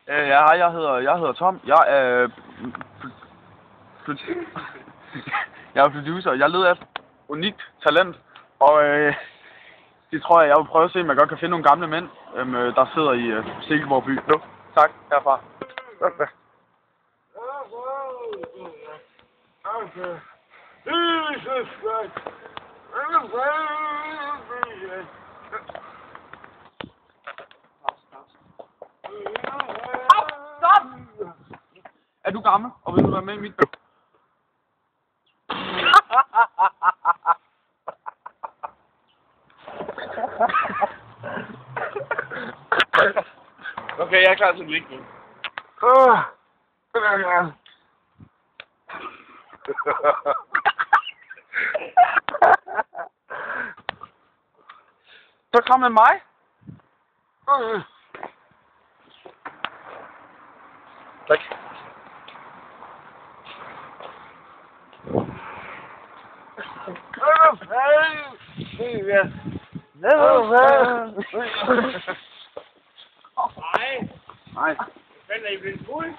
Ja, hej, jeg hedder Tom. Jeg er jeg er producer. Jeg leder efter unikt talent, og det tror jeg vil prøve at se, om jeg godt kan finde nogle gamle mænd, der sidder i Silkeborg by. Jo, tak herfra. Stop! Er du gammel, og vil du være med i mit bøg? Okay, jeg er klar til en link nu. Så kom med mig. Tak. Nej. Nej. Men er I blevet fuld?